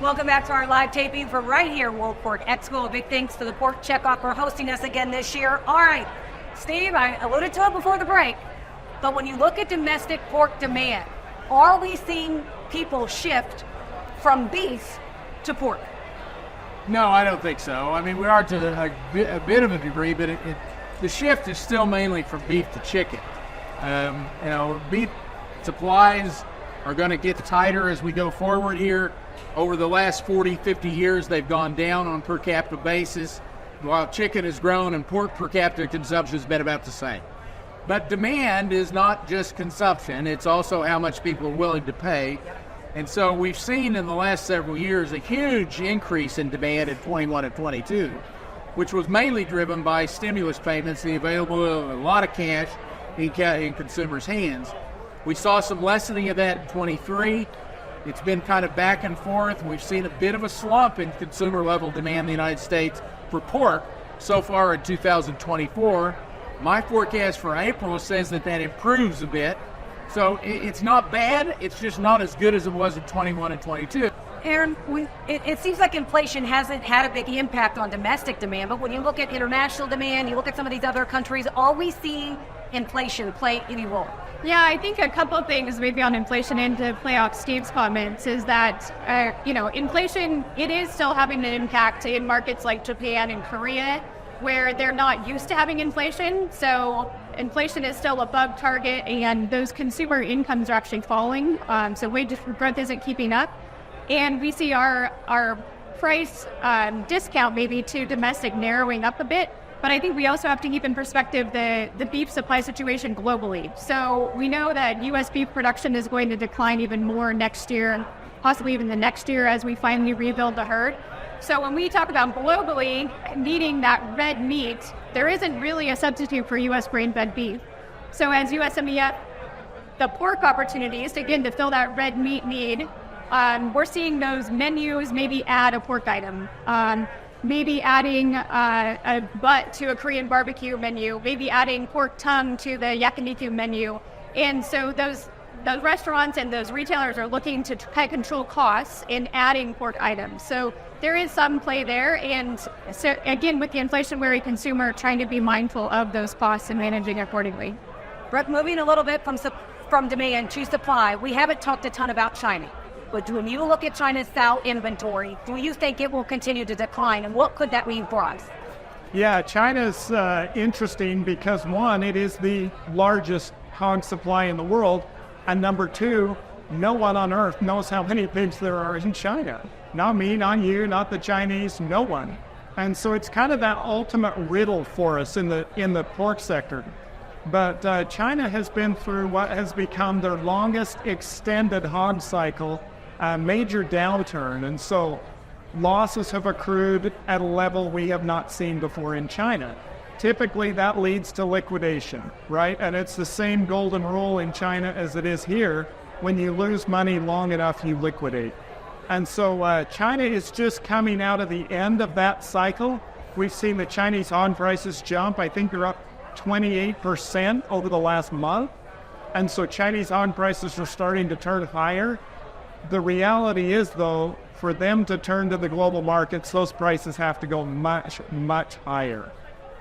Welcome back to our live taping from right here, World Pork Expo. A big thanks to the Pork Checkoff for hosting us again this year. All right, Steve, I alluded to it before the break, but when you look at domestic pork demand, are we seeing people shift from beef to pork? No, I don't think so. I mean, we are to a bit of a degree, but the shift is still mainly from beef to chicken. Beef supplies are going to get tighter as we go forward here. Over the last 40, 50 years, they've gone down on per capita basis, while chicken has grown and pork per capita consumption has been about the same. But demand is not just consumption, it's also how much people are willing to pay. And so we've seen in the last several years a huge increase in demand in 21 and 22, which was mainly driven by stimulus payments, the availability of a lot of cash in consumers' hands. We saw some lessening of that in 23. It's been kind of back and forth. We've seen a bit of a slump in consumer level demand in the United States for pork so far in 2024. My forecast for April says that improves a bit. So it's not bad, it's just not as good as it was in 21 and 22. Aaron, it seems like inflation hasn't had a big impact on domestic demand, but when you look at international demand, you look at some of these other countries, are we seeing inflation play any role? Yeah, I think a couple of things maybe on inflation, and to play off Steve's comments, is that, inflation, it is still having an impact in markets like Japan and Korea, where they're not used to having inflation. So inflation is still above target, and those consumer incomes are actually falling. So wage growth isn't keeping up. And we see our price discount maybe to domestic narrowing up a bit. But I think we also have to keep in perspective the beef supply situation globally. So we know that U.S. beef production is going to decline even more next year, and possibly even the next year as we finally rebuild the herd. So when we talk about globally needing that red meat, there isn't really a substitute for U.S. grain-fed beef. So as USMEF, the pork opportunities, again, to fill that red meat need, we're seeing those menus maybe add a pork item. Maybe adding a butt to a Korean barbecue menu, maybe adding pork tongue to the yakiniku menu. And so those restaurants and those retailers are looking to control costs in adding pork items. So there is some play there. And so again, with the inflationary consumer, trying to be mindful of those costs and managing accordingly. Brett, moving a little bit from demand to supply, we haven't talked a ton about China. But when you look at China's sow inventory, do you think it will continue to decline? And what could that mean for us? Yeah, China's interesting because, one, it is the largest hog supply in the world. And number two, no one on earth knows how many pigs there are in China. Not me, not you, not the Chinese, no one. And so it's kind of that ultimate riddle for us in the pork sector. But China has been through what has become their longest extended hog cycle, a major downturn, and so losses have accrued at a level we have not seen before in China. Typically that leads to liquidation, right? And it's the same golden rule in China as it is here. When you lose money long enough, you liquidate. And so China is just coming out of the end of that cycle. We've seen the Chinese hog prices jump. I think they're up 28% over the last month. And so Chinese hog prices are starting to turn higher. The reality is, though, for them to turn to the global markets, those prices have to go much, much higher.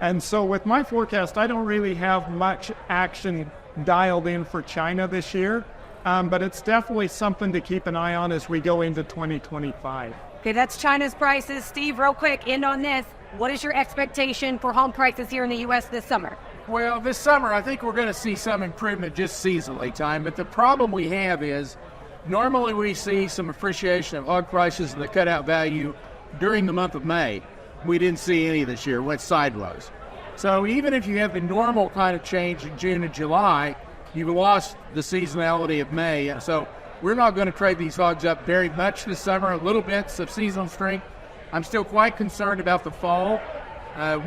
And so with my forecast, I don't really have much action dialed in for China this year, but it's definitely something to keep an eye on as we go into 2025. Okay, that's China's prices. Steve, real quick, end on this. What is your expectation for home prices here in the U.S. this summer? Well, this summer, I think we're going to see some improvement just seasonally time, but the problem we have is normally we see some appreciation of hog prices and the cutout value during the month of May. We didn't see any this year, went sideways. So even if you have the normal kind of change in June and July, you've lost the seasonality of May. And so we're not going to trade these hogs up very much this summer, a little bit of seasonal strength. I'm still quite concerned about the fall.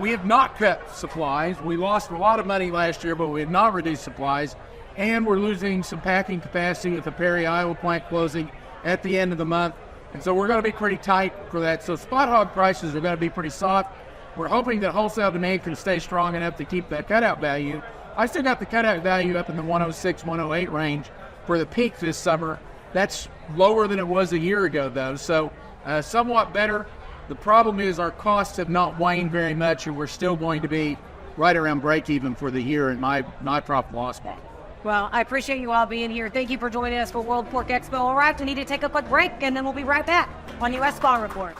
We have not cut supplies. We lost a lot of money last year, but we have not reduced supplies. And we're losing some packing capacity with the Perry, Iowa plant closing at the end of the month. And so we're going to be pretty tight for that. So spot hog prices are going to be pretty soft. We're hoping that wholesale demand can stay strong enough to keep that cutout value. I still got the cutout value up in the 106, 108 range for the peak this summer. That's lower than it was a year ago, though. So somewhat better. The problem is our costs have not waned very much, and we're still going to be right around break even for the year in my profit loss model. Well, I appreciate you all being here. Thank you for joining us for World Pork Expo. All right, we need to take a quick break, and then we'll be right back on U.S. Farm Report.